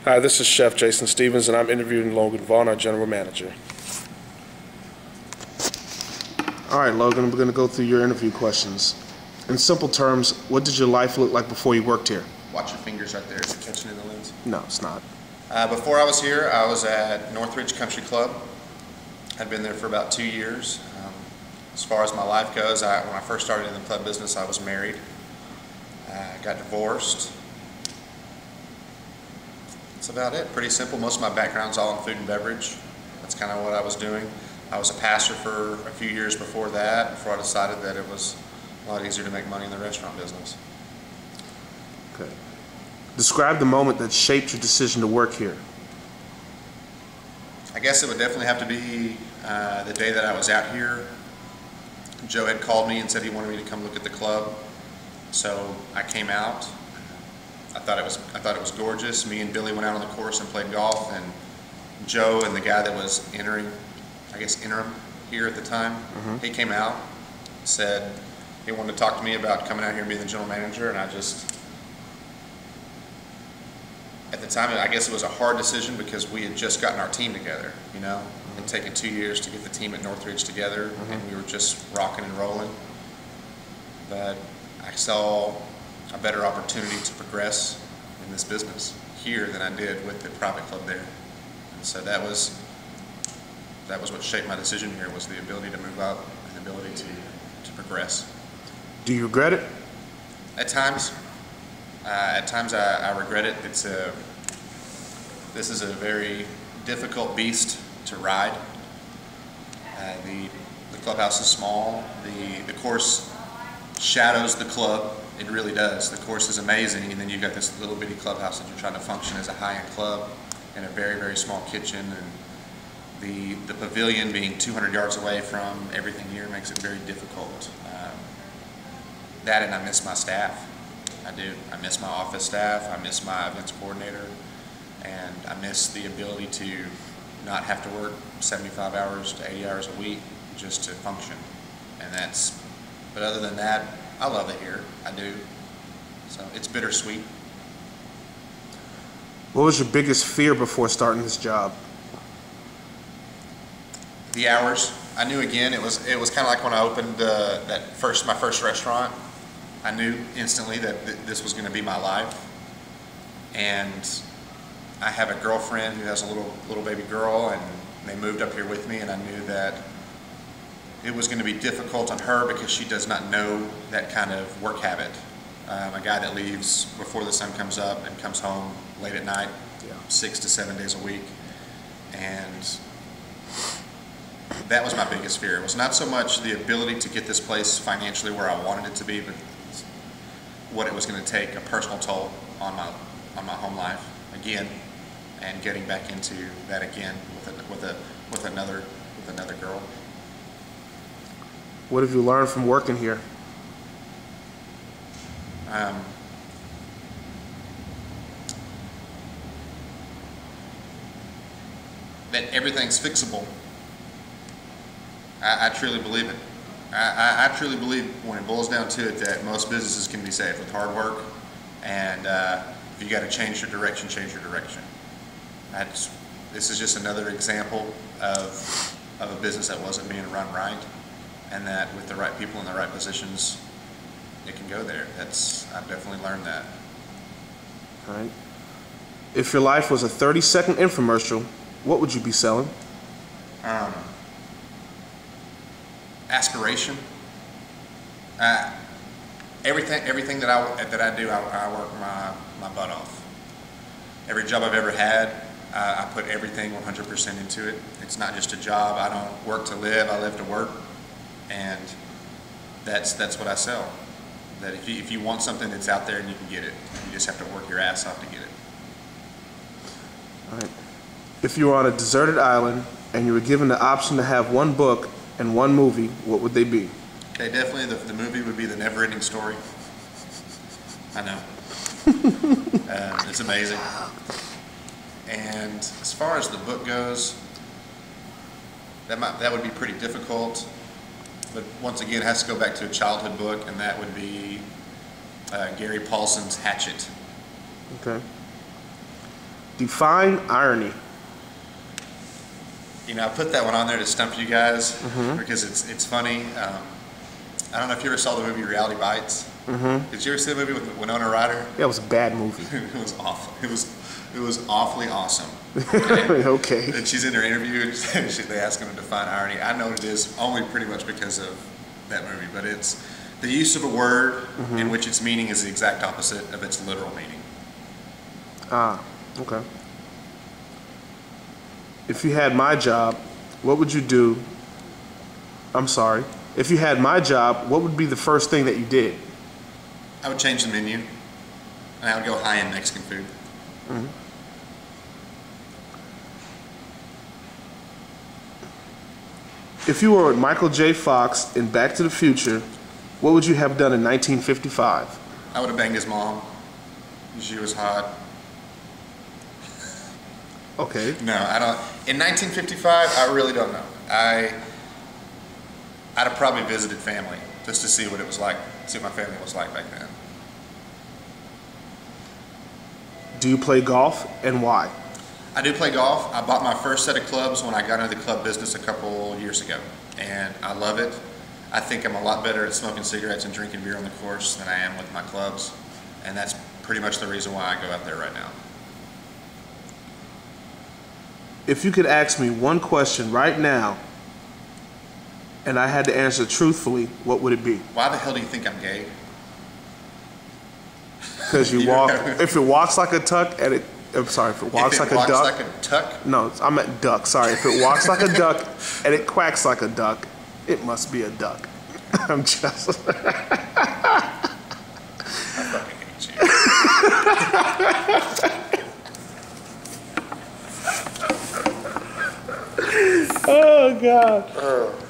Hi, this is Chef Jason Stevens, and I'm interviewing Logan Vaughn, our general manager. All right, Logan, we're going to go through your interview questions. In simple terms, what did your life look like before you worked here? Watch your fingers right there. Is it catching in the lens? No, it's not. Before I was here, I was at Northridge Country Club. I'd been there for about 2 years. As far as my life goes, when I first started in the club business, I was married. Got divorced. That's about it. Pretty simple. Most of my background's all in food and beverage. That's kind of what I was doing. I was a pastor for a few years before that, before I decided that it was a lot easier to make money in the restaurant business. Okay. Describe the moment that shaped your decision to work here. I guess it would definitely have to be the day that I was out here. Joe had called me and said he wanted me to come look at the club, so I came out. I thought it was gorgeous. Me and Billy went out on the course and played golf, and Joe and the guy that was interim here at the time, he came out, said he wanted to talk to me about coming out here and being the general manager, and I just, at the time, I guess it was a hard decision because we had just gotten our team together, you know. It had taken 2 years to get the team at Northridge together, and we were just rocking and rolling. But I saw a better opportunity to progress in this business here than I did with the private club there. And so that was what shaped my decision here, was the ability to move up and the ability to progress. Do you regret it? At times. I regret it. This is a very difficult beast to ride. The clubhouse is small. The course shadows the club. It really does. The course is amazing, and then you've got this little bitty clubhouse that you're trying to function as a high-end club in a very, very small kitchen, and the pavilion being 200 yards away from everything here makes it very difficult. That, and I miss my staff. I do. I miss my office staff. I miss my events coordinator, and I miss the ability to not have to work 75 hours to 80 hours a week just to function. But other than that, I love it here. I do. So it's bittersweet. What was your biggest fear before starting this job? The hours. I knew, again, it was kind of like when I opened my first restaurant. I knew instantly that this was going to be my life. And I have a girlfriend who has a little baby girl, and they moved up here with me, and I knew that it was going to be difficult on her because she does not know that kind of work habit. A guy that leaves before the sun comes up and comes home late at night, 6 to 7 days a week. And that was my biggest fear. It was not so much the ability to get this place financially where I wanted it to be, but what it was going to take, a personal toll on my home life again, and getting back into that again with another girl. What have you learned from working here? That everything's fixable. I truly believe it. I truly believe, when it boils down to it, that most businesses can be saved with hard work, and if you got to change your direction, change your direction. This is just another example of a business that wasn't being run right, and that with the right people in the right positions, it can go there. I've definitely learned that. All right. If your life was a 30-second infomercial, what would you be selling? Aspiration. Everything that I do, I work my butt off. Every job I've ever had, I put everything 100% into it. It's not just a job. I don't work to live. I live to work, and that's what I sell. That if you want something, that's out there and you can get it. You just have to work your ass off to get it. All right. If you were on a deserted island and you were given the option to have one book and one movie, what would they be? Okay, definitely the movie would be The Never-Ending Story. I know. It's amazing. And as far as the book goes, that would be pretty difficult. But once again, it has to go back to a childhood book, and that would be Gary Paulson's Hatchet. Okay. Define irony. You know, I put that one on there to stump you guys because it's funny. I don't know if you ever saw the movie Reality Bites. Did you ever see the movie with Winona Ryder? Yeah, it was a bad movie. It was awful. It was awfully awesome. Okay. And she's in her interview. They ask him to define irony. I know what it is only pretty much because of that movie, but it's the use of a word in which its meaning is the exact opposite of its literal meaning. Ah, okay. If you had my job, what would you do? I'm sorry. If you had my job, what would be the first thing that you did? I would change the menu, and I would go high-end Mexican food. If you were Michael J. Fox in Back to the Future, what would you have done in 1955? I would have banged his mom. She was hot. Okay. No, I don't. In 1955, I really don't know. I'd have probably visited family just to see what it was like, see what my family was like back then. Do you play golf and why? I do play golf. I bought my first set of clubs when I got into the club business a couple years ago, and I love it. I think I'm a lot better at smoking cigarettes and drinking beer on the course than I am with my clubs, and that's pretty much the reason why I go out there right now. If you could ask me one question right now, and I had to answer truthfully, what would it be? Why the hell do you think I'm gay? Because you walk. If it walks like a duck, and I'm sorry. If it walks like a duck. Like a tuck? No, I meant duck. Sorry. If it walks like a duck and it quacks like a duck, it must be a duck. I'm just. I fucking hate you. Oh God.